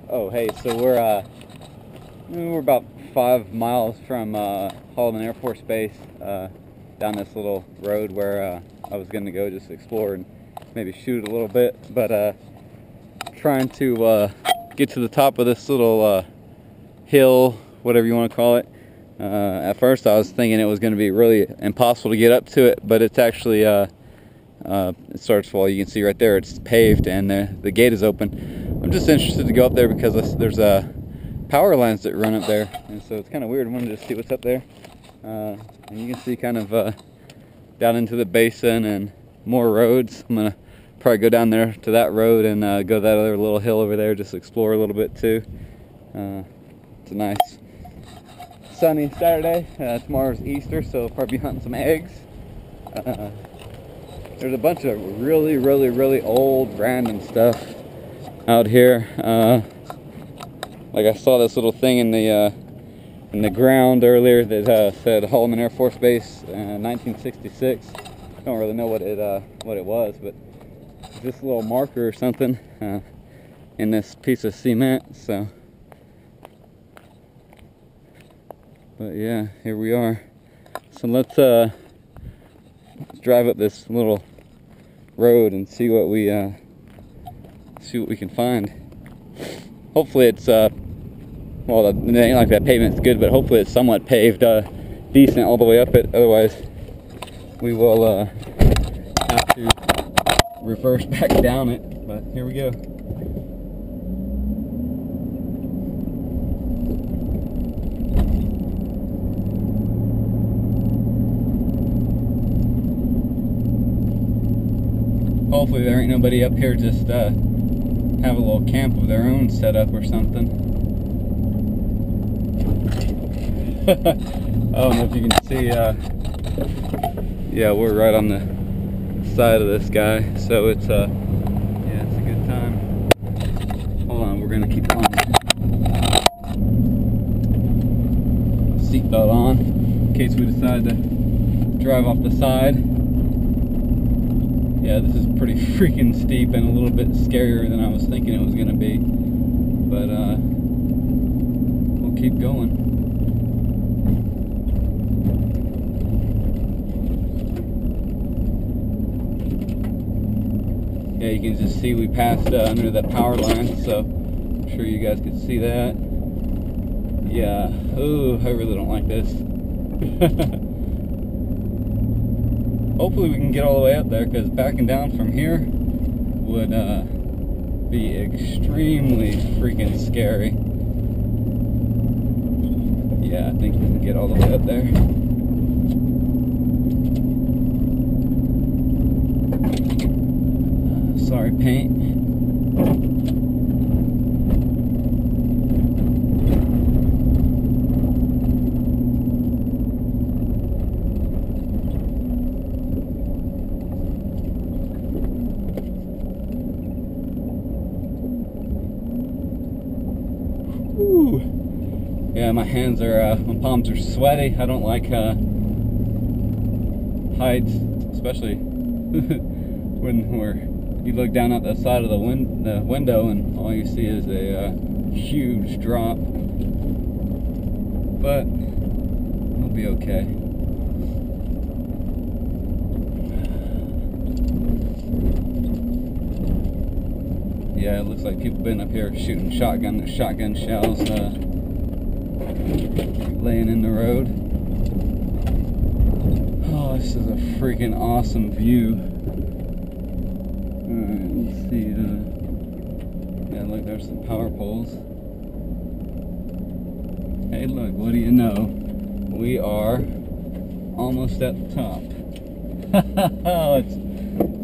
Oh, hey, so we're about 5 miles from Holloman Air Force Base, down this little road where I was gonna go just explore and maybe shoot a little bit, but trying to get to the top of this little hill, whatever you want to call it. At first I was thinking it was going to be really impossible to get up to it, but it's actually it starts, well, you can see right there, it's paved and the gate is open. I'm just interested to go up there because there's power lines that run up there, and so it's kind of weird. I wanted to see what's up there, and you can see kind of down into the basin and more roads. I'm gonna probably go down there to that road and go that other little hill over there, just explore a little bit too. It's a nice sunny Saturday. Tomorrow's Easter, so I'll probably be hunting some eggs. There's a bunch of really old random stuff out here. Like I saw this little thing in the ground earlier that said Holloman Air Force Base, 1966. Don't really know what it was, but it's this little marker or something in this piece of cement. So, but yeah, here we are. So let's drive up this little road and see what we can find. Hopefully it's well, it ain't like that pavement's good, but hopefully it's somewhat paved decent all the way up it. Otherwise we will have to reverse back down it. But here we go. Hopefully there ain't nobody up here just have a little camp of their own set up or something. I don't know if you can see, yeah, we're right on the side of this guy, so it's yeah, it's a good time. Hold on, we're gonna keep on. Seatbelt on in case we decide to drive off the side. Yeah, this is pretty freaking steep and a little bit scarier than I was thinking it was gonna be, but we'll keep going. Yeah, you can just see we passed under the power line, so I'm sure you guys could see that. Yeah, ooh, I really don't like this. Hopefully we can get all the way up there, because backing down from here would be extremely freaking scary. Yeah, I think we can get all the way up there. Sorry, paint. Ooh. Yeah, my hands are, my palms are sweaty. I don't like heights, especially when you look down at the side of the window and all you see is a huge drop. But it'll be okay. Yeah, it looks like people have been up here shooting shotgun shells laying in the road. Oh, this is a freaking awesome view. Alright, let's see. Yeah, look, there's some power poles. Hey, look, what do you know? We are almost at the top.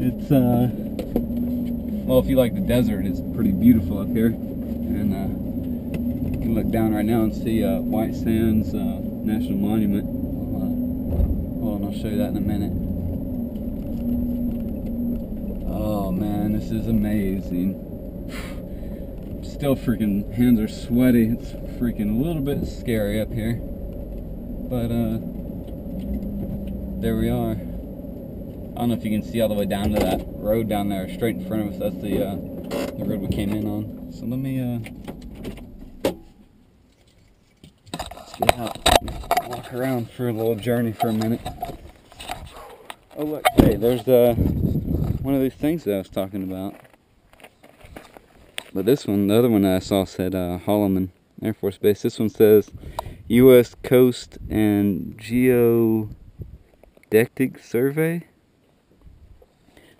it's well, if you like the desert, it's pretty beautiful up here, and you can look down right now and see White Sands National Monument. Hold on, I'll show you that in a minute. Oh man, this is amazing. Still freaking, hands are sweaty. It's freaking a little bit scary up here, but there we are. I don't know if you can see all the way down to that road down there, straight in front of us. That's the road we came in on. So let me get out, walk around for a little journey for a minute. Oh look, hey, there's one of these things that I was talking about. But this one, the other one that I saw said Holloman Air Force Base. This one says U.S. Coast and Geodetic Survey,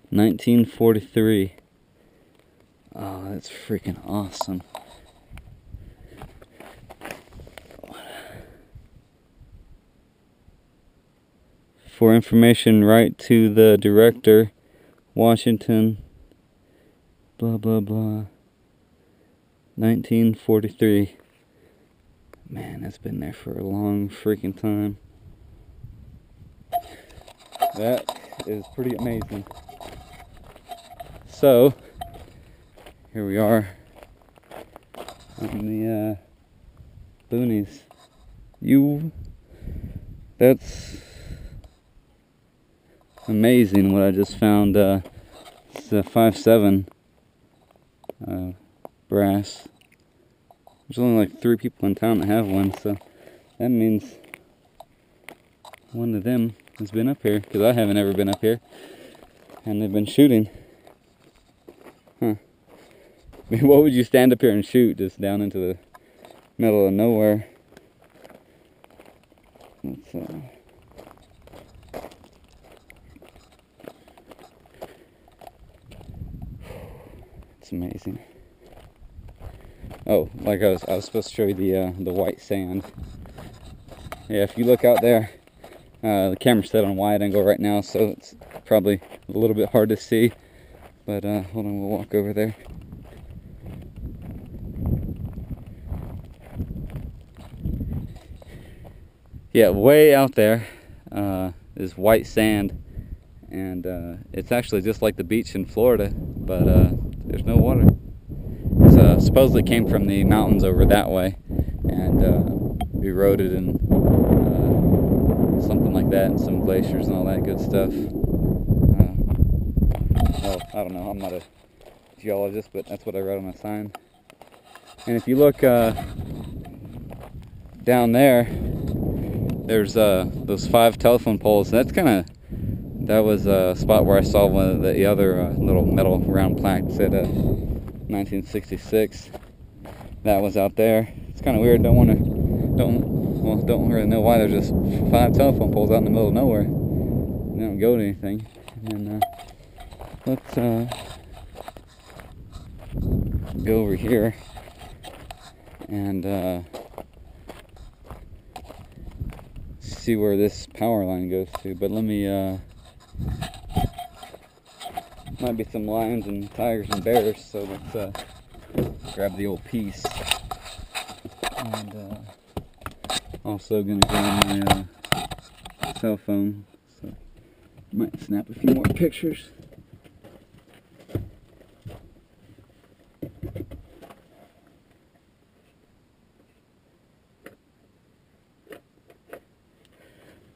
1943. Oh, that's freaking awesome. For information, write to the director, Washington, blah blah blah, 1943. Man, that's been there for a long freaking time. That is pretty amazing. So, here we are in the boonies. That's amazing what I just found. It's a 5.7 brass. There's only like 3 people in town that have one, so that means one of them has been up here, because I haven't ever been up here, and they've been shooting. Huh. I mean, what would you stand up here and shoot just down into the middle of nowhere? Let's it's amazing. Oh, like I was supposed to show you the white sand. Yeah, if you look out there, the camera's set on wide angle right now, so it's probably a little bit hard to see. But hold on, we'll walk over there. Yeah, way out there is white sand, and it's actually just like the beach in Florida, but there's no water. It's supposedly came from the mountains over that way, and eroded and something like that, and some glaciers and all that good stuff. Well, I don't know, I'm not a geologist, but that's what I wrote on my sign. And if you look down there, there's those 5 telephone poles. That was a spot where I saw one of the other little metal round plaque that said 1966. That was out there. It's kind of weird. Don't really know why there's just 5 telephone poles out in the middle of nowhere. They don't go to anything. And then let's go over here and see where this power line goes to. But let me might be some lions and tigers and bears, so let's grab the old piece. And also gonna grab my cell phone, so might snap a few more pictures.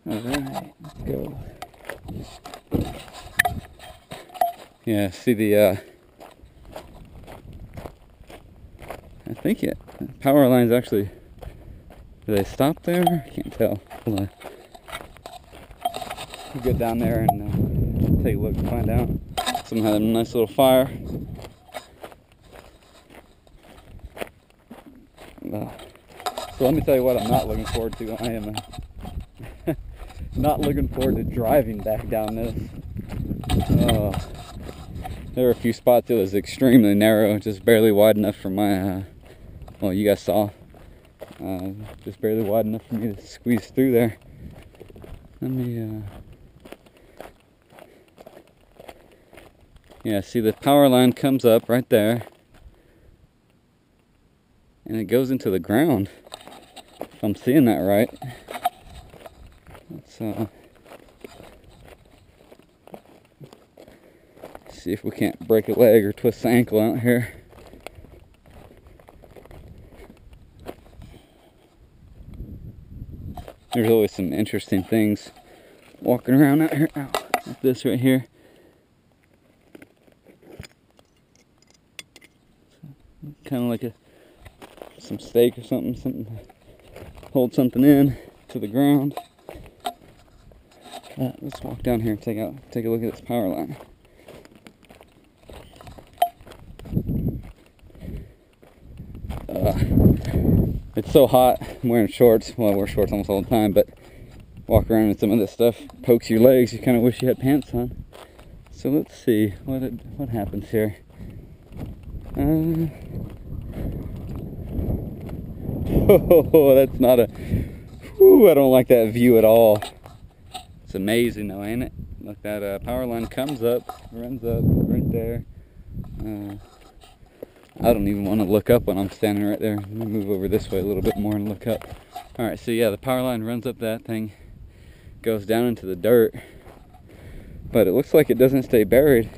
Alright, let's go. Yeah, see the I think power lines actually, do they stop there? I can't tell. Hold on. We'll get down there and take a look and find out. Some had a nice little fire. So let me tell you what I'm not looking forward to. I am not looking forward to driving back down this. There were a few spots it was extremely narrow, just barely wide enough for my, well, you guys saw, just barely wide enough for me to squeeze through there. Let me, yeah, see the power line comes up right there, and it goes into the ground, if I'm seeing that right. Let's see if we can't break a leg or twist the ankle out here. There's always some interesting things walking around out here. Ow, like this right here. Kind of like some steak or something hold something in to the ground. Let's walk down here and take a look at this power line. It's so hot. I'm wearing shorts. Well, I wear shorts almost all the time, but walk around and some of this stuff pokes your legs. You kind of wish you had pants on. So let's see what happens here. Oh, that's not a. Whew, I don't like that view at all. It's amazing though, ain't it? Look, that power line comes up, runs up right there. I don't even want to look up when I'm standing right there. Let me move over this way a little bit more and look up. Alright, so yeah, the power line runs up that thing, goes down into the dirt, but it looks like it doesn't stay buried.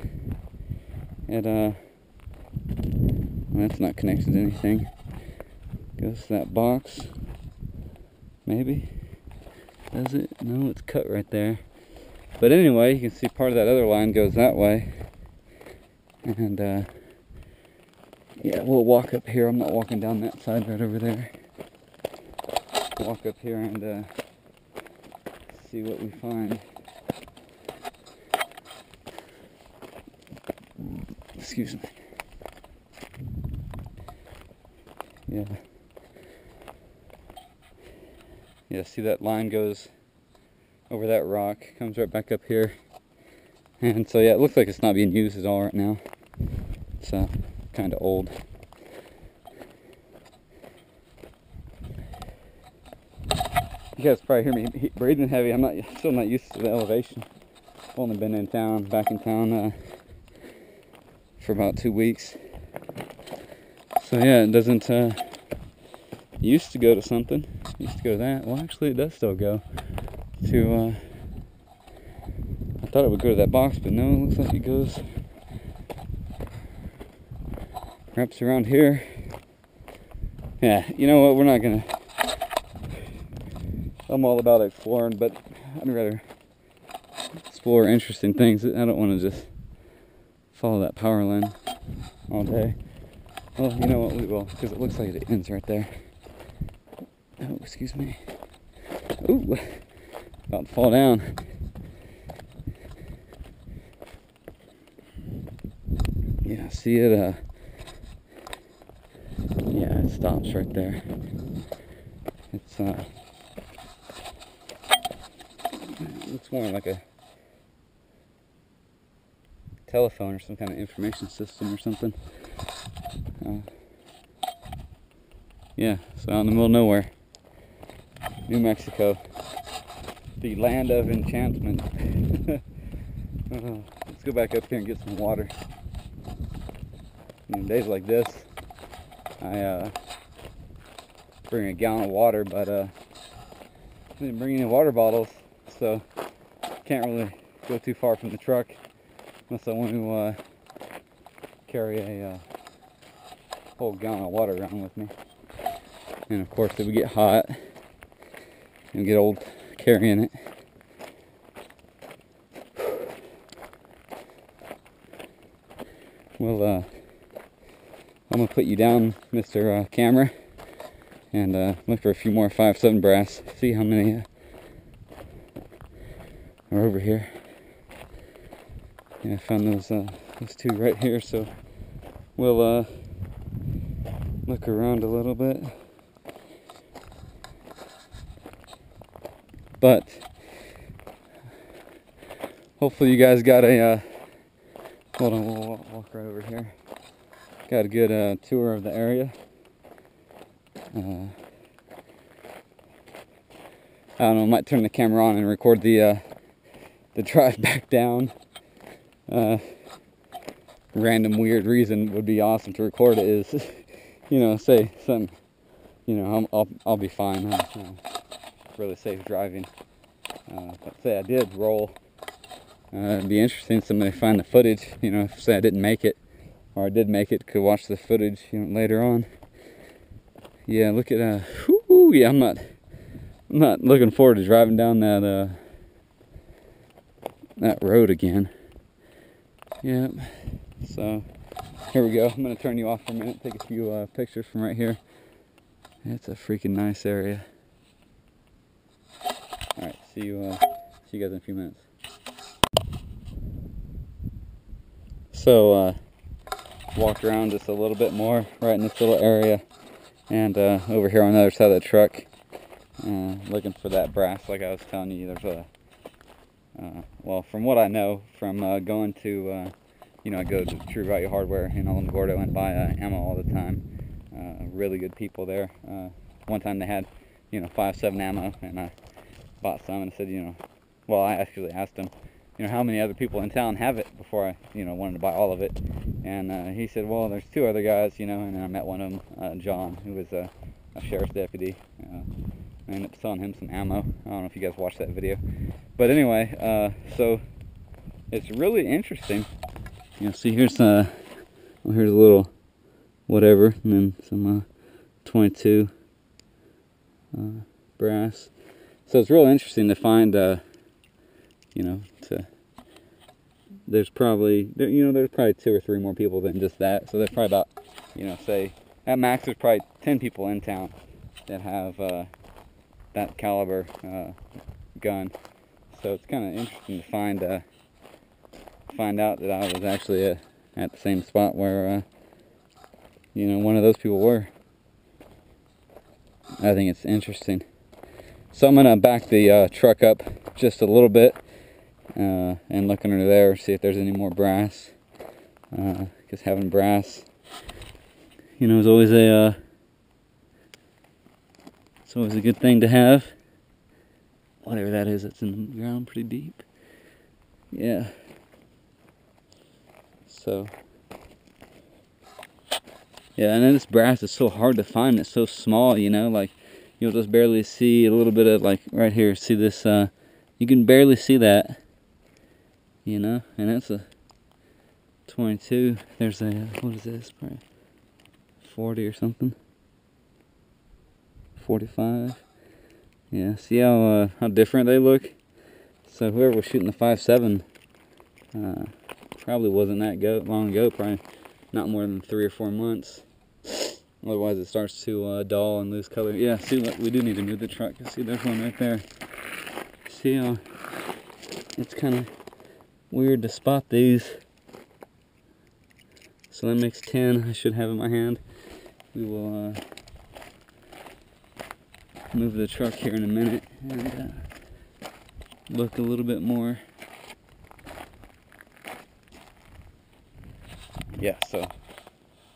Well, that's not connected to anything. Goes to that box. Maybe. Does it? No, it's cut right there. But anyway, you can see part of that other line goes that way. And yeah, we'll walk up here. I'm not walking down that side right over there. Walk up here and see what we find. Excuse me. Yeah. Yeah, see that line goes over that rock, comes right back up here. And so yeah, it looks like it's not being used at all right now. It's kind of old. You guys probably hear me breathing heavy. I'm still not used to the elevation. I've only been back in town for about 2 weeks. So yeah, it doesn't used to go to something. Used to go to that. Well, actually, it does still go to. I thought it would go to that box, but no, it looks like it goes. Wraps around here. Yeah, you know what? We're not gonna. I'm all about exploring, but I'd rather explore interesting things. I don't want to just follow that power line all day. Well, you know what? We will, because it looks like it ends right there. Oh, excuse me. Ooh, about to fall down. Yeah, see it, yeah, it stops right there. It's, it looks more like a telephone or some kind of information system or something. Yeah, so out in the middle of nowhere. New Mexico, the land of enchantment. Let's go back up here and get some water. On days like this, I bring a gallon of water, but I didn't bring any water bottles, so can't really go too far from the truck unless I want to carry a whole gallon of water around with me. And of course, if we get hot and get old carrying it. Well, I'm gonna put you down, Mr. Camera, and look for a few more 5.7 brass. See how many are over here. Yeah, I found those two right here, so we'll look around a little bit. But hopefully you guys got a hold on, we'll walk right over here. Got a good tour of the area. I don't know, I might turn the camera on and record the drive back down. Random weird reason would be awesome to record it is, you know, say something, you know, I'll be fine. Really safe driving. But say I did roll. It'd be interesting somebody find the footage, you know, if say I didn't make it, or I did make it, could watch the footage, you know, later on. Yeah, look at whoo, yeah, I'm not looking forward to driving down that that road again. Yeah, so here we go. I'm gonna turn you off for a minute, take a few pictures from right here. It's a freaking nice area. see you guys in a few minutes. So walked around just a little bit more right in this little area, and over here on the other side of the truck, looking for that brass like I was telling you. There's a well, from what I know from going to I go to True Value Hardware in Alamogordo and buy ammo all the time. Really good people there. One time they had 5.7 ammo, and I bought some, and I said, well, I actually asked him, how many other people in town have it before I, wanted to buy all of it. And he said, well, there's 2 other guys, and then I met one of them, John, who was a sheriff's deputy. I ended up selling him some ammo. I don't know if you guys watched that video. But anyway, so it's really interesting. See, here's here's a little whatever, and then some 22 brass. So it's real interesting to find, there's probably, there's probably 2 or 3 more people than just that. So there's probably about, say, at max there's probably 10 people in town that have that caliber gun. So it's kind of interesting to find out that I was actually at the same spot where, one of those people were. I think it's interesting. So I'm gonna back the truck up just a little bit and look under there, see if there's any more brass. Because having brass, is always it's always a good thing to have. Whatever that is, that's in the ground pretty deep. Yeah. So, yeah, and then this brass is so hard to find. It's so small, like you'll just barely see a little bit of, like right here. See this? You can barely see that, and it's a 22. There's a, what is this? Probably 40 or something. 45. Yeah. See how different they look. So whoever was shooting the 5.7 probably wasn't that long ago. Probably not more than 3 or 4 months. Otherwise it starts to dull and lose color. Yeah, see, look, we do need to move the truck. See, there's one right there. See how it's kind of weird to spot these. So that makes 10 I should have in my hand. We will move the truck here in a minute and look a little bit more. Yeah, so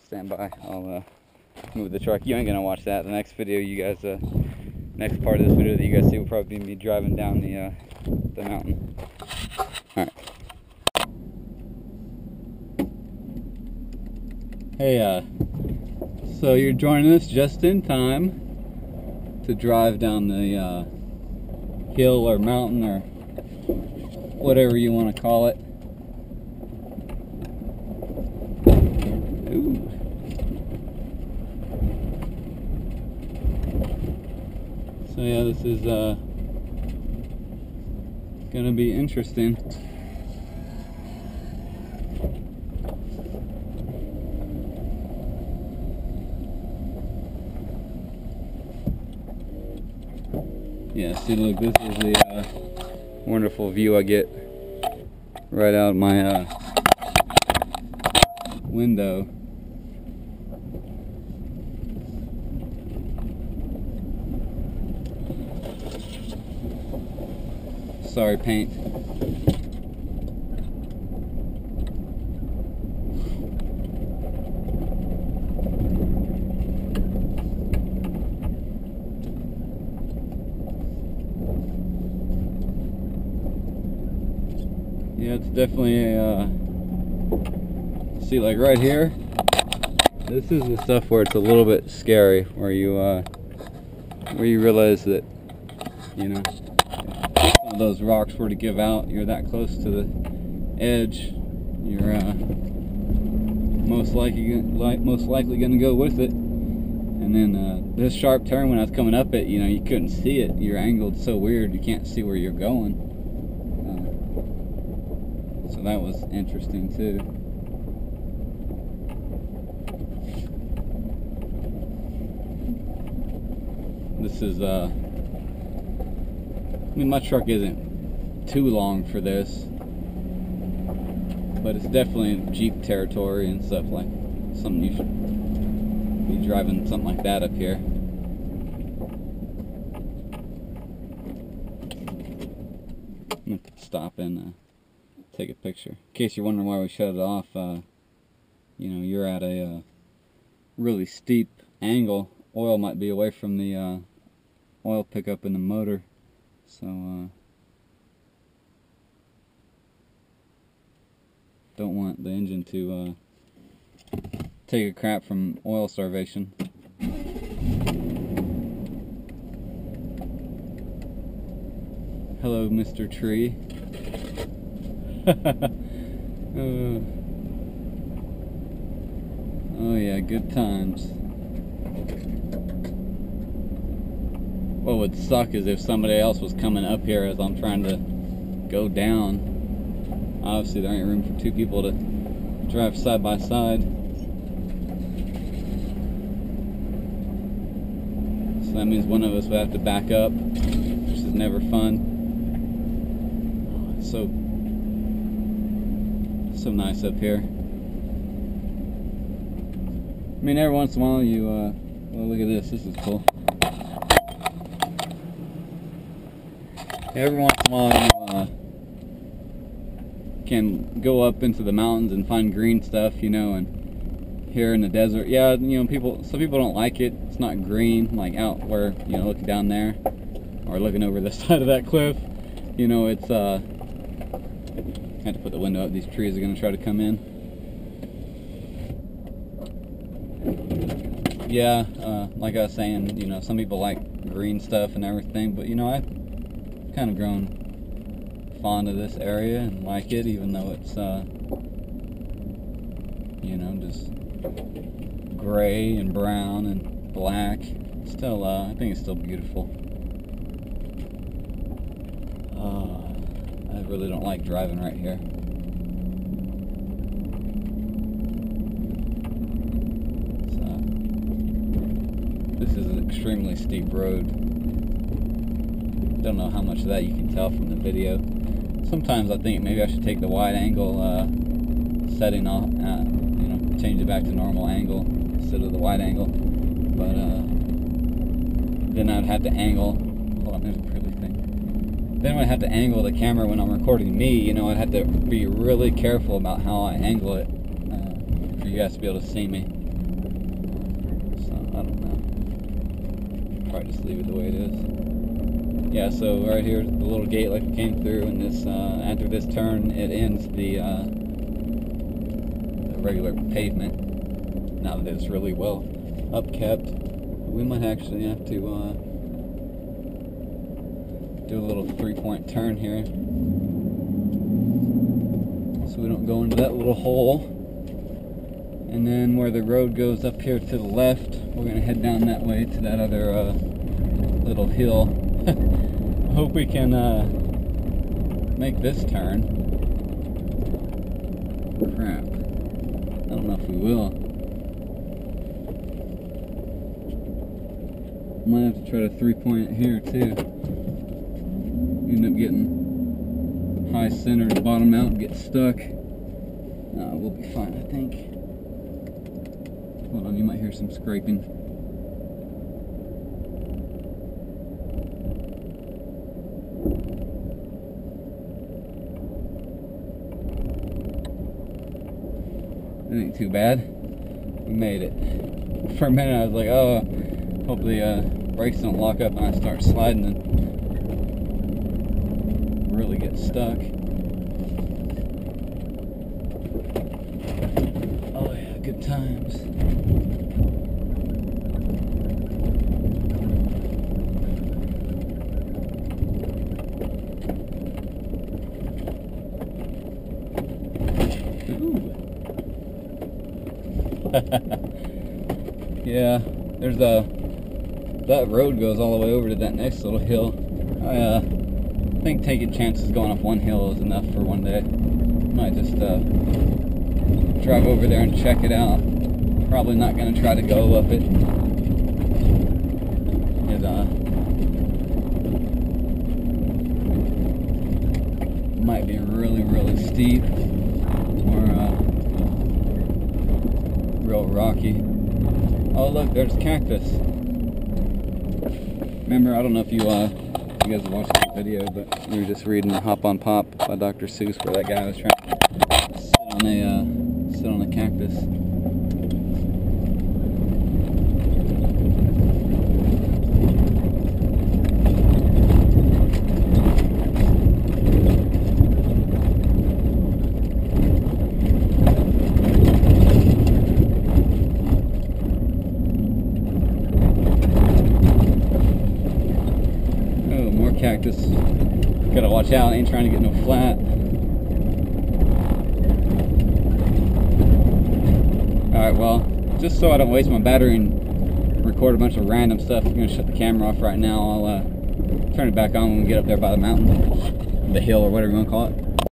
stand by. I'll move the truck. You ain't gonna watch that. The next video, you guys, next part of this video that you guys see will probably be me driving down the mountain. All right. Hey, so you're joining us just in time to drive down the hill or mountain or whatever you want to call it. Ooh. So yeah, this is gonna be interesting. Yeah, see, look, this is the wonderful view I get right out of my window. Sorry, paint. Yeah, it's definitely a, see, like right here, this is the stuff where it's a little bit scary, where you realize that, some of those rocks were to give out, you're that close to the edge, you're most likely going to go with it. And then this sharp turn, when I was coming up it, you couldn't see it. You're angled so weird, you can't see where you're going. So that was interesting too. This is I mean, my truck isn't too long for this, but it's definitely Jeep territory and stuff, like something you should be driving something like that up here. I'm gonna stop and take a picture. In case you're wondering why we shut it off, you know, you're at a really steep angle. Oil might be away from the oil pickup in the motor, so don't want the engine to take a crap from oil starvation. Hello, Mr. Tree. Oh yeah, good times. What would suck is if somebody else was coming up here as I'm trying to go down. Obviously there ain't room for two people to drive side by side. So that means one of us would have to back up, which is never fun. Oh, it's so nice up here. I mean, every once in a while you, well, look at this. This is cool. Every once in a while you can go up into the mountains and find green stuff, you know, and here in the desert, yeah, you know, some people don't like it. It's not green, like out where, you know, looking down there, or looking over the side of that cliff, you know, it's, I had to put the window up. These trees are going to try to come in. Yeah, like I was saying, you know, some people like green stuff and everything, but, you know, I've kind of grown fond of this area and like it, even though it's, you know, just gray and brown and black. Still, I think it's still beautiful. I really don't like driving right here. This is an extremely steep road. Don't know how much of that you can tell from the video. Sometimes I think maybe I should take the wide angle setting off, you know, change it back to normal angle instead of the wide angle. But then I'd have to angle. Hold on, there's a pretty thing. Then I'd have to angle the camera when I'm recording me. You know, I'd have to be really careful about how I angle it for you guys to be able to see me. So I don't know. Probably just leave it the way it is. Yeah, so right here, the little gate like we came through, and this after this turn, it ends the regular pavement. Now that it's really well upkept, we might actually have to do a little three-point turn here, so we don't go into that little hole. And then where the road goes up here to the left, we're gonna head down that way to that other little hill. I hope we can make this turn. Crap. I don't know if we will. Might have to try to three-point it here too. End up getting high center and bottom out and get stuck. We'll be fine, I think. Hold on, you might hear some scraping. It ain't too bad. We made it. For a minute I was like, oh, hope the brakes don't lock up and I start sliding and really get stuck. Oh yeah, good times. Yeah, there's that road goes all the way over to that next little hill. I think taking chances going up one hill is enough for one day. Might just drive over there and check it out. Probably not going to try to go up it. might be really steep or real rocky. Oh look, there's cactus. Remember, I don't know if you guys watched that video, but we were just reading Hop on Pop by Dr. Seuss, where that guy was trying to sit on a cactus. More cactus. Gotta watch out, ain't trying to get no flat. Alright, well, just so I don't waste my battery and record a bunch of random stuff, I'm gonna shut the camera off right now. I'll turn it back on when we get up there by the mountain, the hill, or whatever you wanna call it.